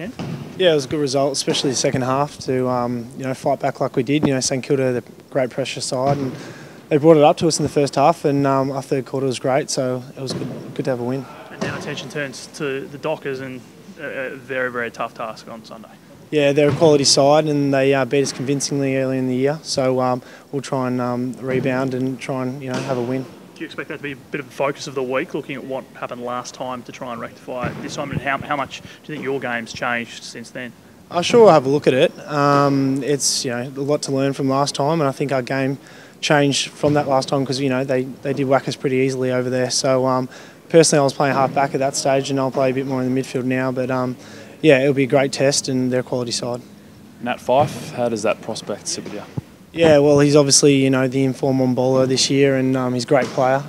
weekend? Yeah, it was a good result, especially the second half to fight back like we did. St Kilda, the great pressure side, and they brought it up to us in the first half, and our third quarter was great, so it was good to have a win. And now attention turns to the Dockers and a very, very tough task on Sunday. Yeah, they're a quality side, and they beat us convincingly early in the year, so we'll try and rebound and try and have a win. Do you expect that to be a bit of the focus of the week, looking at what happened last time to try and rectify it this time, and how much do you think your game's changed since then? I sure will have a look at it. It's a lot to learn from last time, and I think our game changed from that last time because they did whack us pretty easily over there. So personally, I was playing half back at that stage, and I'll play a bit more in the midfield now. But yeah, it'll be a great test, and they're a quality side. Nat Fyfe, how does that prospect sit with you? Yeah, well, he's obviously the informed bowler this year, and he's a great player.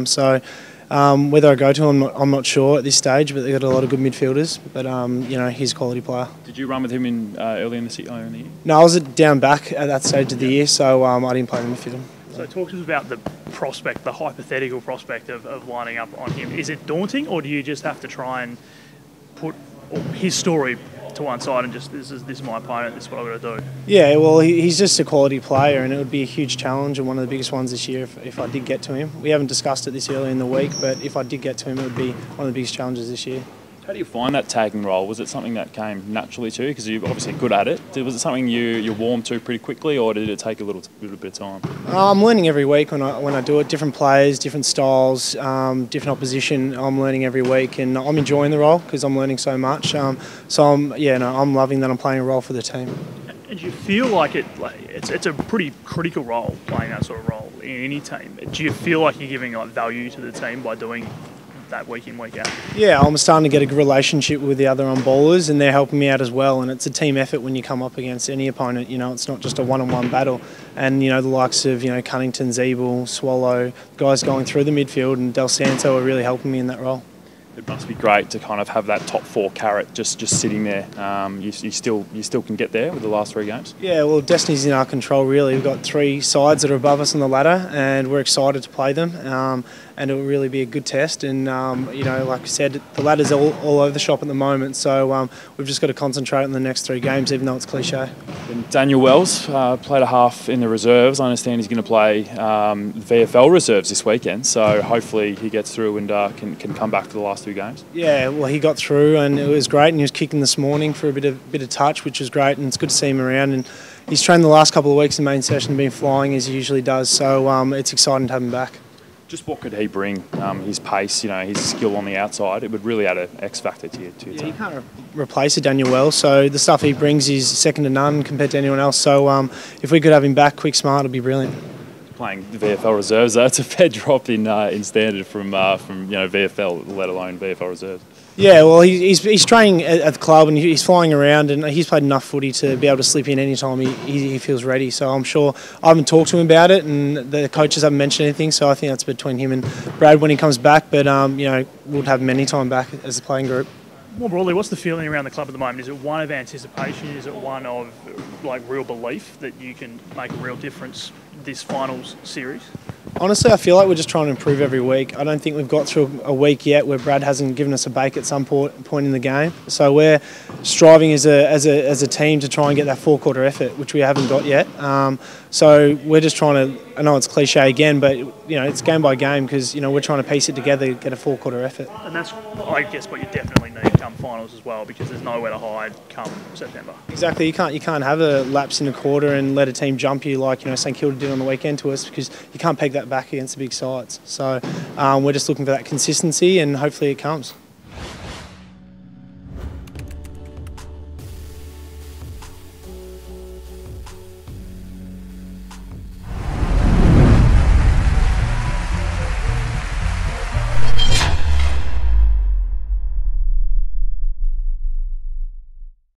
So whether I go to him, I'm not sure at this stage. But they've got a lot of good midfielders. But he's a quality player. Did you run with him in early in the year? No, I was down back at that stage of the year, so I didn't play in the midfield. So talk to us about the prospect, the hypothetical prospect of lining up on him. Is it daunting, or do you just have to try and put his story to one side and just this is my opponent, this is what I've got to do? Yeah, well, he's just a quality player, and it would be a huge challenge and one of the biggest ones this year if I did get to him. We haven't discussed it this early in the week, but if I did get to him, it would be one of the biggest challenges this year. How do you find that tagging role? Was it something that came naturally to you? Because you're obviously good at it. Was it something you warmed to pretty quickly, or did it take a little bit of time? I'm learning every week when I do it. Different players, different styles, different opposition. I'm learning every week, and I'm enjoying the role because I'm learning so much. So I'm loving that I'm playing a role for the team. And do you feel like it's a pretty critical role, playing that sort of role in any team? Do you feel like you're giving value to the team by doing that week in, week out? Yeah, I'm starting to get a good relationship with the other bowlers, and they're helping me out as well, and it's a team effort when you come up against any opponent. It's not just a one-on-one battle, and the likes of Cunnington, Zeeble, Swallow, guys going through the midfield, and Del Santo are really helping me in that role. It must be great to kind of have that top four carrot just sitting there. You still can get there with the last 3 games? Yeah, well, destiny's in our control, really. We've got 3 sides that are above us on the ladder, and we're excited to play them. And it will really be a good test. And, like I said, the ladder's all over the shop at the moment, so we've just got to concentrate on the next 3 games, even though it's cliche. And Daniel Wells played a half in the reserves. I understand he's going to play VFL reserves this weekend, so hopefully he gets through and can come back to the last 2 games. Yeah, well, he got through, and it was great, and he was kicking this morning for a bit of touch, which was great, and it's good to see him around. And he's trained the last couple of weeks in main session, been flying as he usually does, so it's exciting to have him back. Just what could he bring? His pace, his skill on the outside, it would really add an X factor to your team. You can't replace a Daniel Wells, so the stuff he brings is second to none compared to anyone else. So if we could have him back quick, smart, it'd be brilliant. Playing the VFL reserves, that's a fair drop in standard from VFL, let alone VFL reserves. Yeah, well, he's training at the club, and he's flying around, and he's played enough footy to be able to slip in any time he feels ready. So I'm sure I haven't talked to him about it, and the coaches haven't mentioned anything. So I think that's between him and Brad when he comes back. But we'll have him any time back as a playing group. More broadly, what's the feeling around the club at the moment? Is it one of anticipation? Is it one of real belief that you can make a real difference this finals series? Honestly, I feel like we're just trying to improve every week. I don't think we've got through a week yet where Brad hasn't given us a bake at some point in the game. So we're striving as a team to try and get that 4-quarter effort, which we haven't got yet. So we're just trying to, I know it's cliche again, but it's game by game because we're trying to piece it together, get a 4-quarter effort. And that's, I guess, what you definitely need come finals as well, because there's nowhere to hide come September. Exactly, you can't have a lapse in a quarter and let a team jump you like St Kilda did on the weekend to us, because you can't peg that back against the big sides. So we're just looking for that consistency, and hopefully it comes.